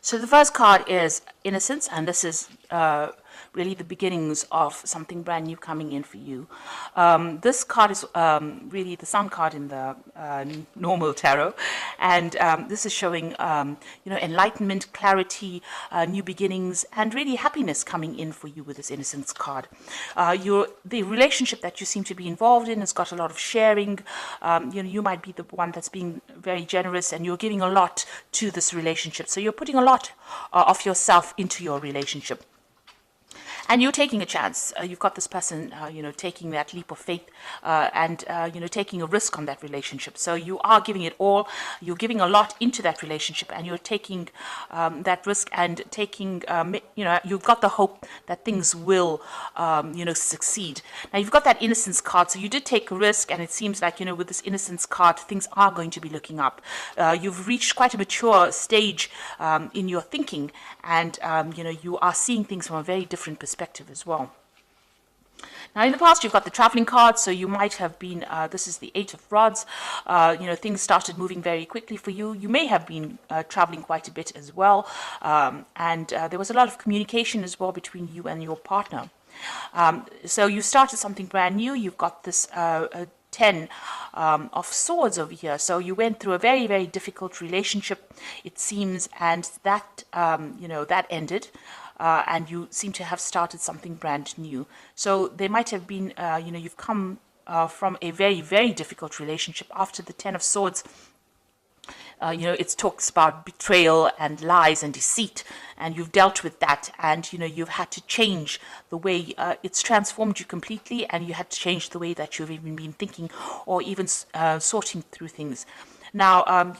So the first card is Innocence, and this is really the beginnings of something brand new coming in for you. This card is really the sun card in the normal tarot, and this is showing enlightenment, clarity, new beginnings, and really happiness coming in for you with this Innocence card. The relationship that you seem to be involved in has got a lot of sharing. You might be the one that's being very generous, and you're giving a lot to this relationship. So you're putting a lot of yourself into your relationship. And you're taking a chance. You've got this person, taking that leap of faith and taking a risk on that relationship. So you are giving it all. You're giving a lot into that relationship, and you're taking that risk and taking, you've got the hope that things will, succeed. Now, you've got that Innocence card. So you did take a risk, and it seems like, with this Innocence card, things are going to be looking up. You've reached quite a mature stage in your thinking, and, you are seeing things from a very different perspective as well. Now, in the past, you've got the traveling card, so you might have been, this is the Eight of Rods, things started moving very quickly for you. You may have been traveling quite a bit as well, and there was a lot of communication as well between you and your partner. So you started something brand new. You've got this 10 of Swords over here. So you went through a very, very difficult relationship, it seems, and that, that ended. And you seem to have started something brand new. So there might have been, you've come from a very, very difficult relationship. After the 10 of Swords, it talks about betrayal and lies and deceit, and you've dealt with that, and you've had to change the way it's transformed you completely, and you had to change the way that you've even been thinking or even sorting through things. Now,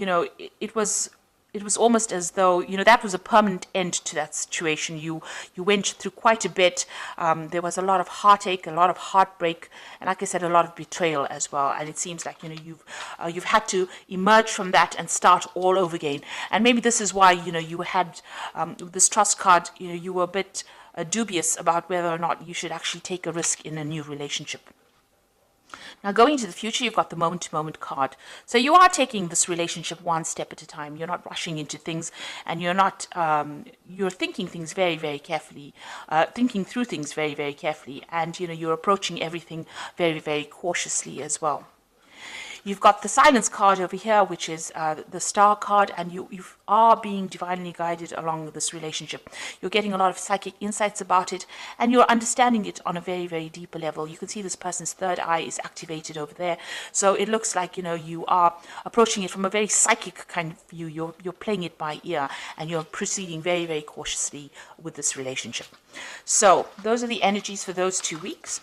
it was almost as though, that was a permanent end to that situation. You went through quite a bit. There was a lot of heartache, a lot of heartbreak, and like I said, a lot of betrayal as well. And it seems like, you've had to emerge from that and start all over again. And maybe this is why, you had this Trust card, you were a bit dubious about whether or not you should actually take a risk in a new relationship. Now, going into the future, you've got the moment-to-moment card. So you are taking this relationship one step at a time. You're not rushing into things, and you're not, you're thinking things very, very carefully, thinking through things very, very carefully, and, you're approaching everything very, very cautiously as well. You've got the Silence card over here, which is the Star card, and you are being divinely guided along this relationship. You're getting a lot of psychic insights about it, and you're understanding it on a very, very deeper level. You can see this person's third eye is activated over there. So it looks like, you are approaching it from a very psychic kind of view. You're playing it by ear, and you're proceeding very, very cautiously with this relationship. So those are the energies for those 2 weeks.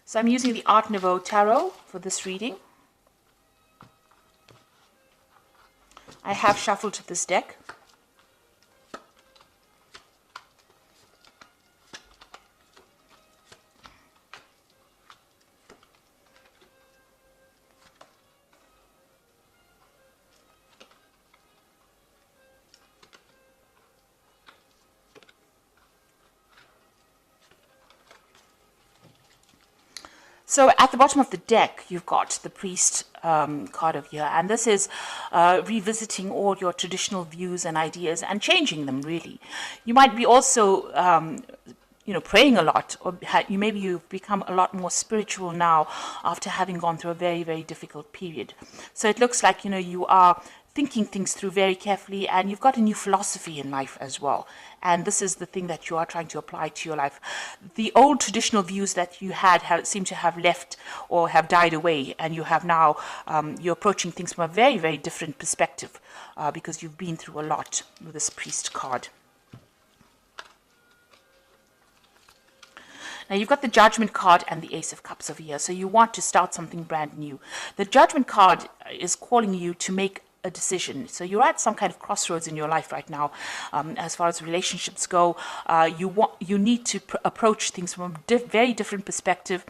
So I'm using the Art Nouveau Tarot for this reading. I have shuffled this deck. So at the bottom of the deck, you've got the Priest card over here, and this is revisiting all your traditional views and ideas and changing them, really. You might be also, praying a lot, or maybe you've become a lot more spiritual now after having gone through a very, very difficult period. So it looks like, you are thinking things through very carefully, and you've got a new philosophy in life as well. And this is the thing that you are trying to apply to your life. The old traditional views that you had seem to have left or have died away, and you have now, you're approaching things from a very, very different perspective because you've been through a lot with this Priest card. Now, you've got the Judgment card and the Ace of Cups over here, so you want to start something brand new. The Judgment card is calling you to make a decision. So you're at some kind of crossroads in your life right now. As far as relationships go, you need to approach things from a very different perspective,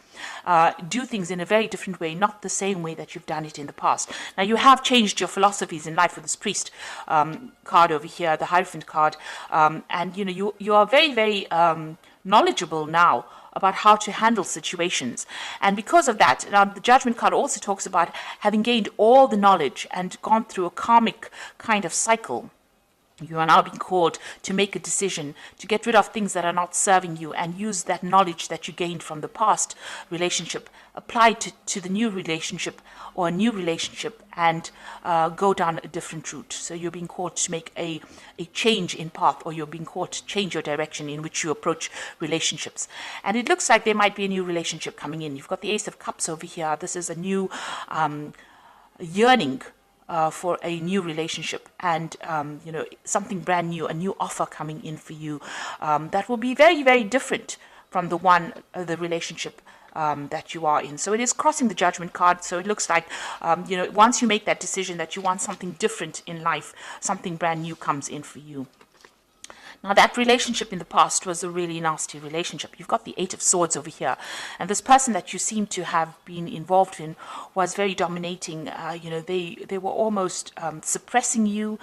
do things in a very different way, not the same way that you've done it in the past. Now, you have changed your philosophies in life with this Priest card over here, the Hierophant card, and you are very, very knowledgeable now about how to handle situations. And because of that, now the Judgment card also talks about having gained all the knowledge and gone through a karmic kind of cycle. You are now being called to make a decision, to get rid of things that are not serving you and use that knowledge that you gained from the past relationship, apply to the new relationship or a new relationship, and go down a different route. So you're being called to make a change in path, or you're being called to change your direction in which you approach relationships. And it looks like there might be a new relationship coming in. You've got the Ace of Cups over here. This is a new yearning for a new relationship, and something brand new, a new offer coming in for you that will be very, very different from the relationship that you are in. So it is crossing the Judgment card. So it looks like once you make that decision that you want something different in life, something brand new comes in for you. Now, that relationship in the past was a really nasty relationship. You've got the Eight of Swords over here. And this person that you seem to have been involved in was very dominating. They were almost suppressing you.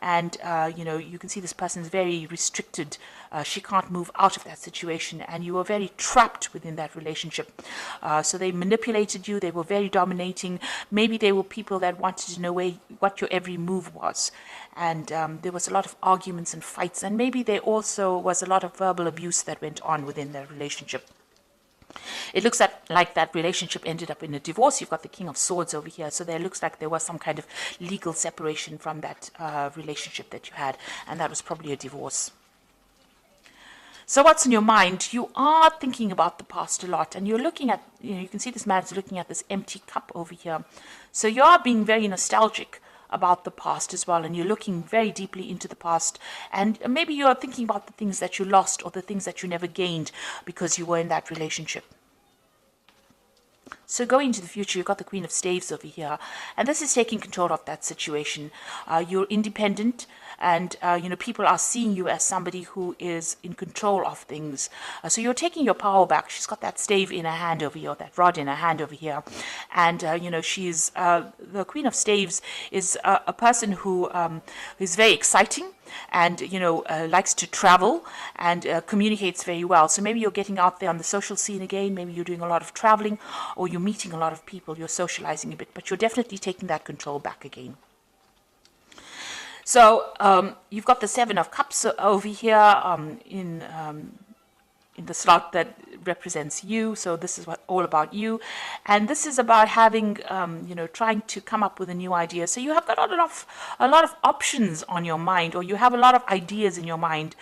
And, you can see this person is very restricted. She can't move out of that situation. And you were very trapped within that relationship. So they manipulated you. They were very dominating. Maybe they were people that wanted to know what your every move was. And there was a lot of arguments and fights, and maybe there also was a lot of verbal abuse that went on within their relationship. It looks like that relationship ended up in a divorce. You've got the King of Swords over here, so there looks like there was some kind of legal separation from that relationship that you had, and that was probably a divorce. So what's in your mind? You are thinking about the past a lot, and you're looking at, you can see this man's looking at this empty cup over here. So you are being very nostalgic about the past as well, and you're looking very deeply into the past, and maybe you're thinking about the things that you lost or the things that you never gained because you were in that relationship. So going into the future, you've got the Queen of Staves over here, and this is taking control of that situation. You're independent, and people are seeing you as somebody who is in control of things. So you're taking your power back. She's got that stave in her hand over here, that rod in her hand over here, and she's the Queen of Staves is a person who is very exciting, and likes to travel and communicates very well. So maybe you're getting out there on the social scene again. Maybe you're doing a lot of traveling, or you're meeting a lot of people. You're socializing a bit, but you're definitely taking that control back again. So you've got the Seven of Cups over here in the slot that represents you. So this is all about you, and this is about having trying to come up with a new idea. So you have got a lot of options on your mind, or you have a lot of ideas in your mind.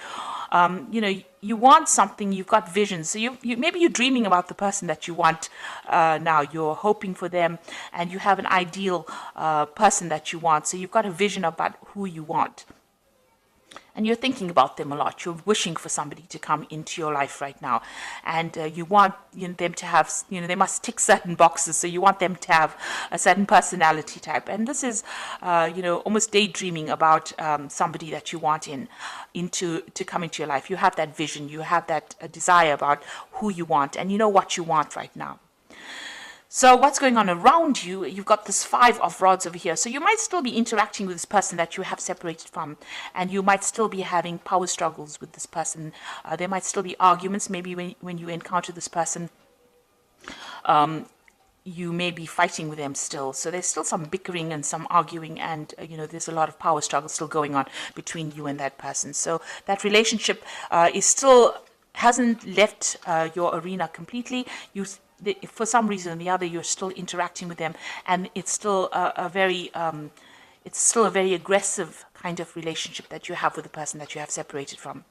You want something, you've got visions. So you maybe you're dreaming about the person that you want now. You're hoping for them, and you have an ideal person that you want. So you've got a vision about who you want. And you're thinking about them a lot. You're wishing for somebody to come into your life right now. And you want them to have, they must tick certain boxes. So you want them to have a certain personality type. And this is, almost daydreaming about somebody that you want to come into your life. You have that vision. You have that desire about who you want. And you know what you want right now. So what's going on around you? You've got this Five of Rods over here. So you might still be interacting with this person that you have separated from, and you might still be having power struggles with this person. There might still be arguments. Maybe when you encounter this person, you may be fighting with them still. So there's still some bickering and some arguing, and there's a lot of power struggle still going on between you and that person. So that relationship hasn't left your arena completely. For some reason or the other, you're still interacting with them, and it's still a very aggressive kind of relationship that you have with the person that you have separated from.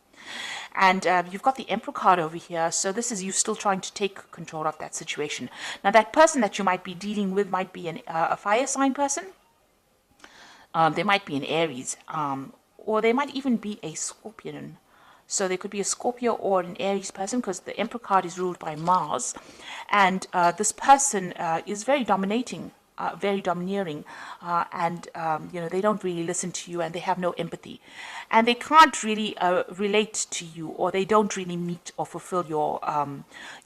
And you've got the Emperor card over here, so this is you still trying to take control of that situation. Now, that person that you might be dealing with might be a fire sign person. They might be an Aries, or they might even be a Scorpion. So there could be a Scorpio or an Aries person, because the Emperor card is ruled by Mars. And this person is very dominating, very domineering, and they don't really listen to you, and they have no empathy. And they can't really relate to you, or they don't really meet or fulfill your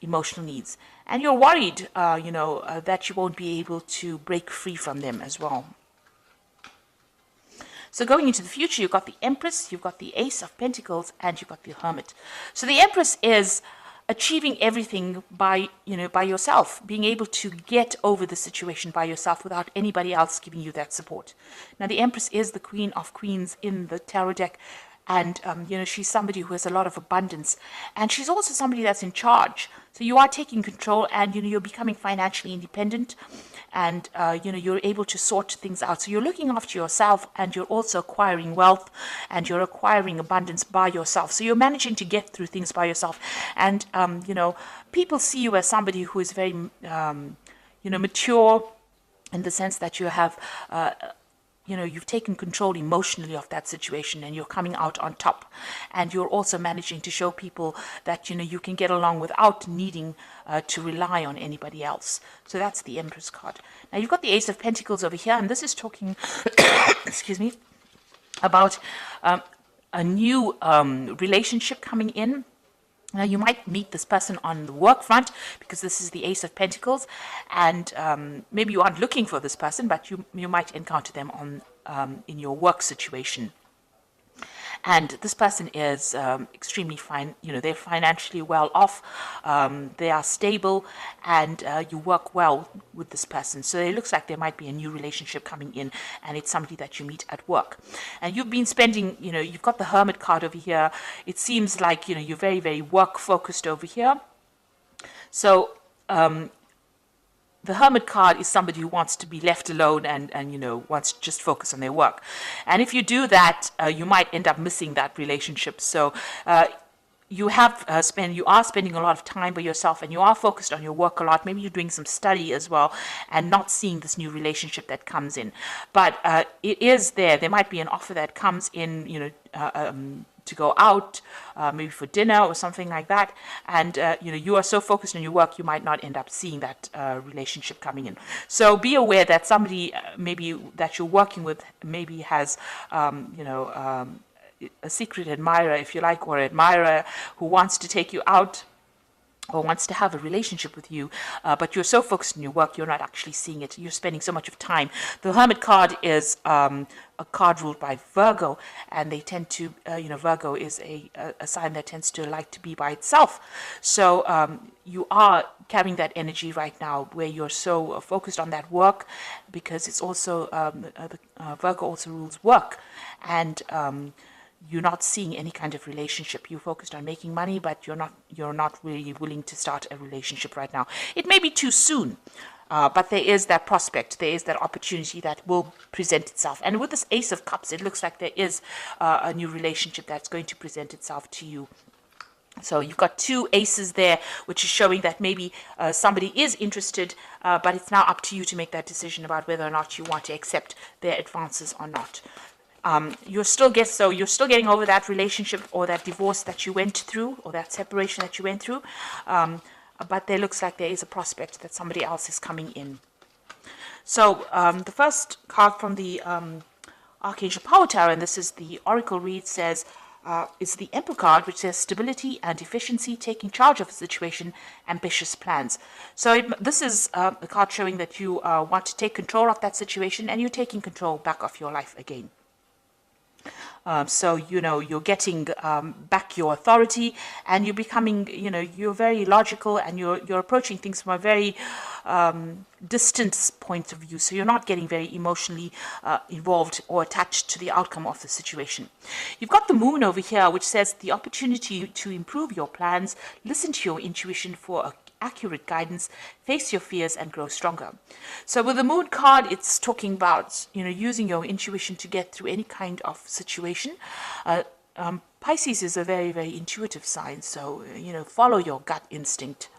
emotional needs. And you're worried, that you won't be able to break free from them as well. So going into the future, you've got the Empress, you've got the Ace of Pentacles, and you've got the Hermit. So the Empress is achieving everything by, by yourself, being able to get over the situation by yourself without anybody else giving you that support. Now, the Empress is the Queen of Queens in the tarot deck, and she's somebody who has a lot of abundance, and she's also somebody that's in charge. So you are taking control, and you're becoming financially independent, and you're able to sort things out. So you're looking after yourself, and you're also acquiring wealth, and you're acquiring abundance by yourself. So you're managing to get through things by yourself, and people see you as somebody who is very mature, in the sense that you have you've taken control emotionally of that situation, and you're coming out on top, and you're also managing to show people that you can get along without needing to rely on anybody else. So that's the Empress card. Now you've got the Ace of Pentacles over here, and this is talking excuse me, about a new relationship coming in. Now, you might meet this person on the work front, because this is the Ace of Pentacles, and maybe you aren't looking for this person, but you might encounter them on in your work situation. And this person is extremely fine. They're financially well off. They are stable, and you work well with this person. So it looks like there might be a new relationship coming in, and it's somebody that you meet at work. And you've been spending, you've got the Hermit card over here. It seems like, you're very, very work focused over here. So, the Hermit card is somebody who wants to be left alone and wants to just focus on their work. And if you do that, you might end up missing that relationship. So you are spending a lot of time by yourself, and you are focused on your work a lot. Maybe you're doing some study as well, and not seeing this new relationship that comes in. But it is there. There might be an offer that comes in, to go out, maybe for dinner or something like that, and you are so focused on your work, you might not end up seeing that relationship coming in. So be aware that somebody maybe that you're working with maybe has a secret admirer, if you like, or admirer who wants to take you out or wants to have a relationship with you, but you're so focused on your work, you're not actually seeing it. You're spending so much of time. The Hermit card is a card ruled by Virgo, and they tend to, Virgo is a sign that tends to like to be by itself. So you are carrying that energy right now, where you're so focused on that work, because it's also, Virgo also rules work, and you're not seeing any kind of relationship. You're focused on making money, but you're not really willing to start a relationship right now. It may be too soon, but there is that prospect, there is that opportunity that will present itself. And with this Ace of Cups, it looks like there is a new relationship that's going to present itself to you. So you've got two aces there, which is showing that maybe somebody is interested, but it's now up to you to make that decision about whether or not you want to accept their advances or not. You're still getting over that relationship or that divorce that you went through, or that separation that you went through, but there looks like there is a prospect that somebody else is coming in. So the first card from the Archangel Power Tower, and this is the Oracle read, says it's the Emperor card, which says stability and efficiency, taking charge of a situation, ambitious plans. So this is a card showing that you want to take control of that situation, and you're taking control back of your life again. So, you're getting back your authority, and you're becoming, you're very logical, and you're approaching things from a very distant point of view. So you're not getting very emotionally involved or attached to the outcome of the situation. You've got the Moon over here, which says the opportunity to improve your plans, listen to your intuition for accurate guidance, face your fears, and grow stronger. So with the Moon card, it's talking about using your intuition to get through any kind of situation. Pisces is a very, very intuitive sign, so follow your gut instinct.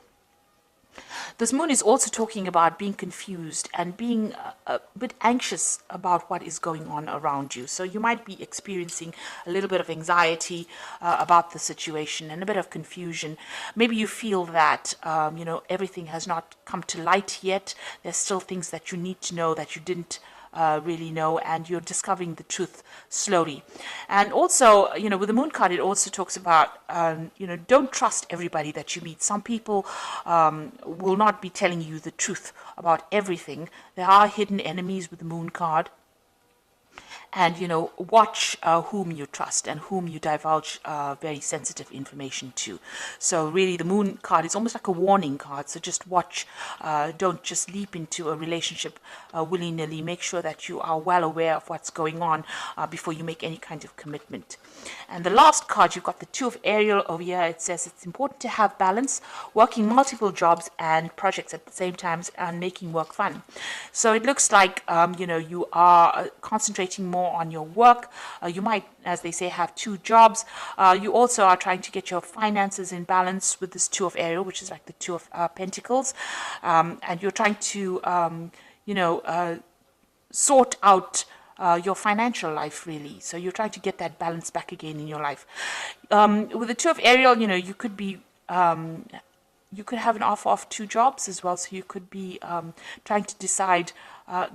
This Moon is also talking about being confused and being a bit anxious about what is going on around you. So you might be experiencing a little bit of anxiety about the situation and a bit of confusion. Maybe you feel that, everything has not come to light yet. There's still things that you need to know that you didn't really know, and you're discovering the truth slowly. And also, with the Moon card, it also talks about, don't trust everybody that you meet. Some people will not be telling you the truth about everything. There are hidden enemies with the Moon card. and watch whom you trust and whom you divulge very sensitive information to. So really the Moon card is almost like a warning card, so just watch. Don't just leap into a relationship willy-nilly. Make sure that you are well aware of what's going on before you make any kind of commitment. And the last card, you've got the Two of Ariel over here. It says it's important to have balance, working multiple jobs and projects at the same time, and making work fun. So it looks like you are concentrating more on your work. You might, as they say, have two jobs. You also are trying to get your finances in balance with this Two of Ariel, which is like the Two of Pentacles, and you're trying to sort out your financial life, really. So you're trying to get that balance back again in your life. With the Two of Ariel, you could be you could have an offer of two jobs as well. So you could be trying to decide.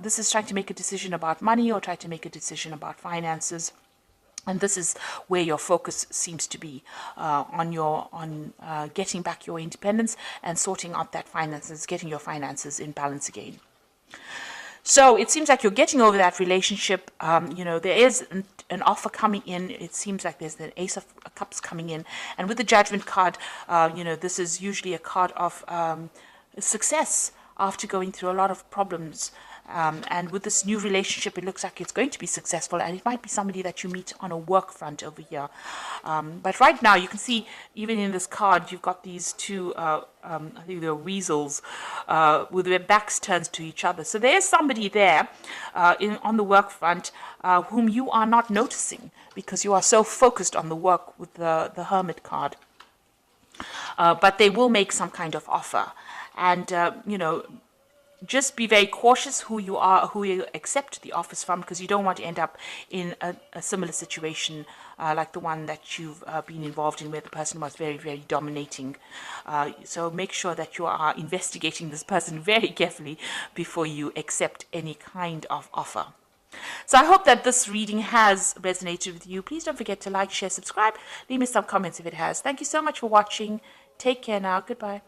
This is trying to make a decision about money, or try to make a decision about finances. And this is where your focus seems to be on getting back your independence and sorting out that finances, getting your finances in balance again. So it seems like you're getting over that relationship. There is an offer coming in. It seems like there's an Ace of Cups coming in. And with the Judgment card, this is usually a card of success after going through a lot of problems. And with this new relationship, it looks like it's going to be successful, and it might be somebody that you meet on a work front over here. But right now, you can see, even in this card, you've got these two, I think they're weasels, with their backs turned to each other. So there's somebody there on the work front whom you are not noticing because you are so focused on the work with the Hermit card. But they will make some kind of offer. And, just be very cautious who you accept the offers from, because you don't want to end up in a similar situation like the one that you've been involved in, where the person was very, very dominating. So make sure that you are investigating this person very carefully before you accept any kind of offer. So I hope that this reading has resonated with you. Please don't forget to like, share, subscribe. Leave me some comments if it has. Thank you so much for watching. Take care now. Goodbye.